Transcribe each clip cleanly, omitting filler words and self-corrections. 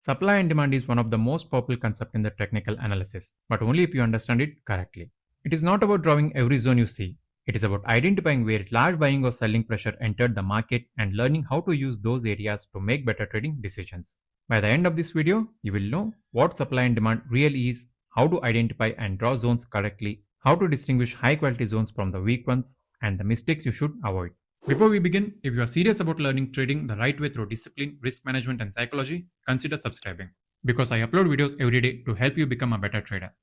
Supply and demand is one of the most powerful concepts in the technical analysis, but only if you understand it correctly. It is not about drawing every zone you see. It is about identifying where large buying or selling pressure entered the market and learning how to use those areas to make better trading decisions. By the end of this video, you will know what supply and demand really is, how to identify and draw zones correctly, how to distinguish high quality zones from the weak ones, and the mistakes you should avoid. Before we begin, if you are serious about learning trading the right way through discipline, risk management, and psychology, consider subscribing. Because I upload videos every day to help you become a better trader.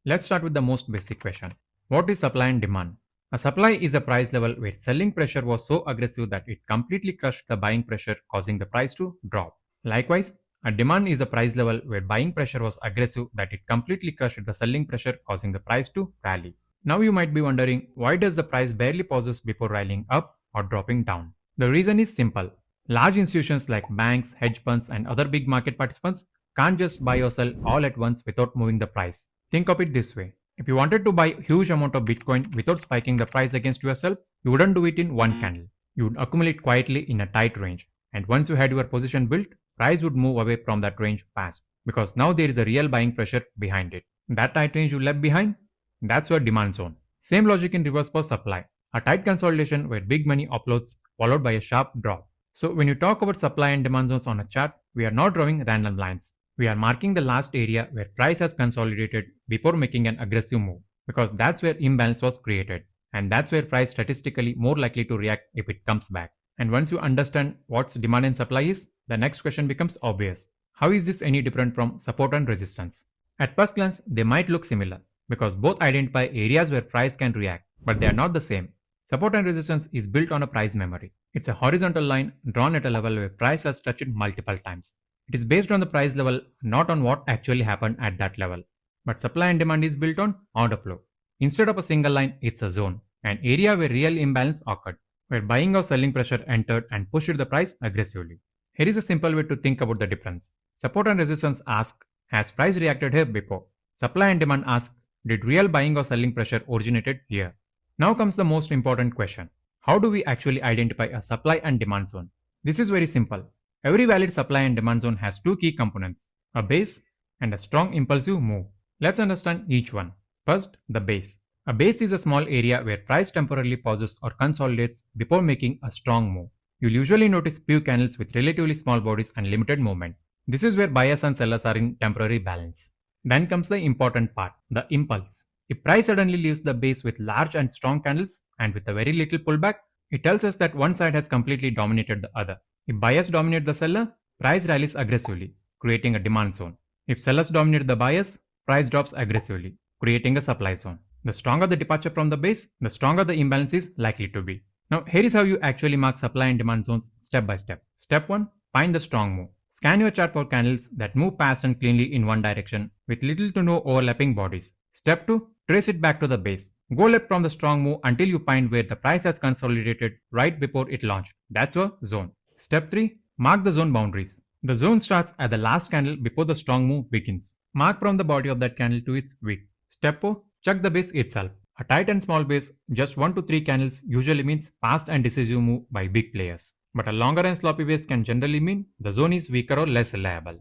Let's start with the most basic question. What is supply and demand? A supply is a price level where selling pressure was so aggressive that it completely crushed the buying pressure, causing the price to drop. Likewise, a demand is a price level where buying pressure was aggressive that it completely crushed the selling pressure, causing the price to rally. Now you might be wondering, why does the price barely pauses before rallying up or dropping down? The reason is simple. Large institutions like banks, hedge funds, and other big market participants can't just buy or sell all at once without moving the price. Think of it this way. If you wanted to buy huge amount of Bitcoin without spiking the price against yourself, you wouldn't do it in one candle. You would accumulate quietly in a tight range. And once you had your position built, price would move away from that range fast. Because now there is a real buying pressure behind it. That tight range you left behind? That's your demand zone. Same logic in reverse for supply. A tight consolidation where big money uploads followed by a sharp drop. So when you talk about supply and demand zones on a chart, we are not drawing random lines. We are marking the last area where price has consolidated before making an aggressive move, because that's where imbalance was created, and that's where price statistically more likely to react if it comes back. And once you understand what demand and supply is, the next question becomes obvious. How is this any different from support and resistance? At first glance, they might look similar, because both identify areas where price can react, but they are not the same. Support and resistance is built on a price memory. It's a horizontal line drawn at a level where price has touched it multiple times. It is based on the price level, not on what actually happened at that level. But supply and demand is built on order flow. Instead of a single line, it's a zone, an area where real imbalance occurred, where buying or selling pressure entered and pushed the price aggressively. Here is a simple way to think about the difference. Support and resistance ask, has price reacted here before? Supply and demand ask, did real buying or selling pressure originated here? Now comes the most important question. How do we actually identify a supply and demand zone? This is very simple. Every valid supply and demand zone has two key components, a base and a strong impulsive move. Let's understand each one. First, the base. A base is a small area where price temporarily pauses or consolidates before making a strong move. You'll usually notice few candles with relatively small bodies and limited movement. This is where buyers and sellers are in temporary balance. Then comes the important part, the impulse. If price suddenly leaves the base with large and strong candles and with a very little pullback, it tells us that one side has completely dominated the other. If buyers dominate the seller, price rallies aggressively, creating a demand zone. If sellers dominate the buyers, price drops aggressively, creating a supply zone. The stronger the departure from the base, the stronger the imbalance is likely to be. Now here is how you actually mark supply and demand zones step by step. Step 1. Find the strong move. Scan your chart for candles that move fast and cleanly in one direction with little to no overlapping bodies. Step 2. Trace it back to the base. Go left from the strong move until you find where the price has consolidated right before it launched. That's your zone. Step 3. Mark the zone boundaries. The zone starts at the last candle before the strong move begins. Mark from the body of that candle to its wick. Step 4. Check the base itself. A tight and small base, just 1 to 3 candles usually means fast and decisive move by big players. But a longer and sloppy base can generally mean the zone is weaker or less reliable.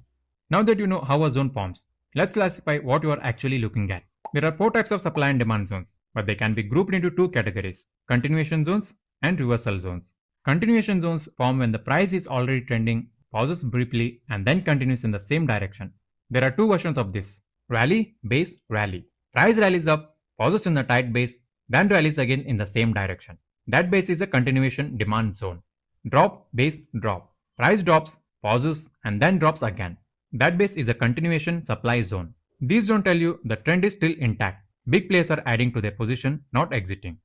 Now that you know how a zone forms, let's classify what you are actually looking at. There are 4 types of supply and demand zones, but they can be grouped into 2 categories, continuation zones and reversal zones. Continuation zones form when the price is already trending, pauses briefly, and then continues in the same direction. There are 2 versions of this, rally, base, rally. Price rallies up, pauses in the tight base, then rallies again in the same direction. That base is a continuation demand zone. Drop, base, drop. Price drops, pauses, and then drops again. That base is a continuation supply zone. These don't tell you the trend is still intact. Big players are adding to their position, not exiting.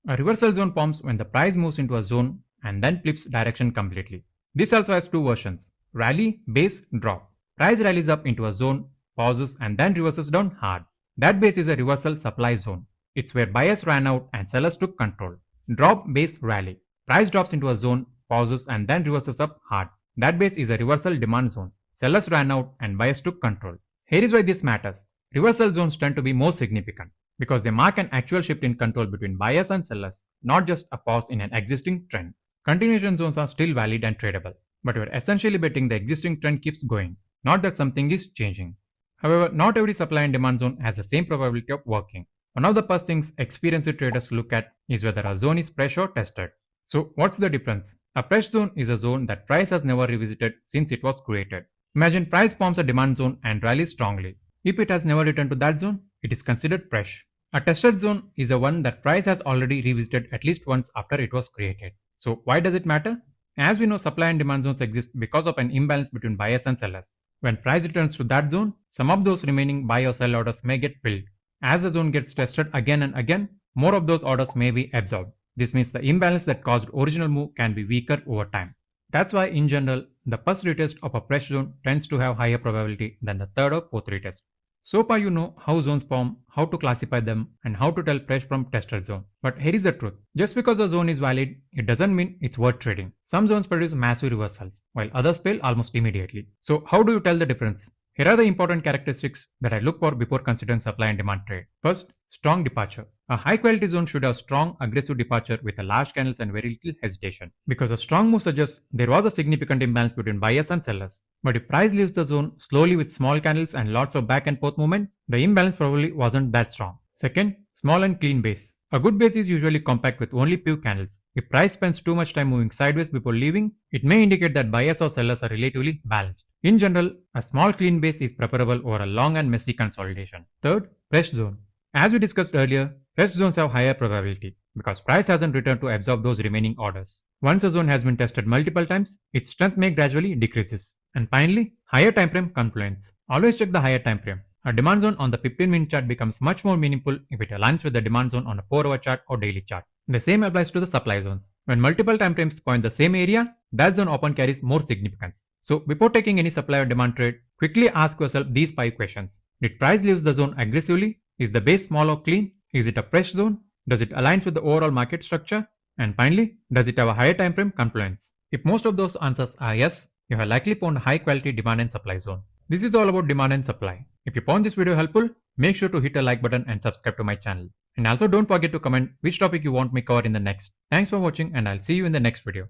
A reversal zone forms when the price moves into a zone and then flips direction completely. This also has 2 versions, rally, base, drop. Price rallies up into a zone, pauses, and then reverses down hard. That base is a reversal supply zone. It's where buyers ran out and sellers took control. Drop, base, rally. Price drops into a zone, pauses, and then reverses up hard. That base is a reversal demand zone. Sellers ran out and buyers took control. Here is why this matters. Reversal zones tend to be more significant because they mark an actual shift in control between buyers and sellers, not just a pause in an existing trend. Continuation zones are still valid and tradable, but you're essentially betting the existing trend keeps going. not that something is changing. However, not every supply and demand zone has the same probability of working. One of the first things experienced traders look at is whether a zone is fresh or tested. So what's the difference? A fresh zone is a zone that price has never revisited since it was created. Imagine price forms a demand zone and rallies strongly. If it has never returned to that zone, it is considered fresh. A tested zone is the one that price has already revisited at least once after it was created. So why does it matter? As we know, supply and demand zones exist because of an imbalance between buyers and sellers. When price returns to that zone, some of those remaining buy or sell orders may get filled. As the zone gets tested again and again, more of those orders may be absorbed. This means the imbalance that caused original move can be weaker over time. That's why in general, the first retest of a fresh zone tends to have higher probability than the third or fourth retest. So far you know how zones form, how to classify them, and how to tell fresh from tested zone. But here is the truth. Just because a zone is valid, it doesn't mean it's worth trading. Some zones produce massive reversals, while others fail almost immediately. So how do you tell the difference? Here are the important characteristics that I look for before considering supply and demand trade. First, strong departure. A high quality zone should have strong aggressive departure with a large candles and very little hesitation. Because a strong move suggests there was a significant imbalance between buyers and sellers. But if price leaves the zone slowly with small candles and lots of back and forth movement, the imbalance probably wasn't that strong. Second, small and clean base. A good base is usually compact with only few candles. If price spends too much time moving sideways before leaving, it may indicate that buyers or sellers are relatively balanced. In general, a small clean base is preferable over a long and messy consolidation. Third, fresh zone. As we discussed earlier, fresh zones have higher probability because price hasn't returned to absorb those remaining orders. Once a zone has been tested multiple times, its strength may gradually decreases. And finally, higher time frame confluence. Always check the higher time frame. A demand zone on the 15-minute chart becomes much more meaningful if it aligns with the demand zone on a 4-hour chart or daily chart. The same applies to the supply zones. When multiple time frames point the same area, that zone often carries more significance. So before taking any supply or demand trade, quickly ask yourself these 5 questions. Did price leave the zone aggressively? Is the base small or clean? Is it a fresh zone? Does it align with the overall market structure? And finally, does it have a higher time frame confluence? If most of those answers are yes, you have likely found a high quality demand and supply zone. This is all about demand and supply. If you found this video helpful, make sure to hit a like button and subscribe to my channel. And also don't forget to comment which topic you want me cover in the next. Thanks for watching and I'll see you in the next video.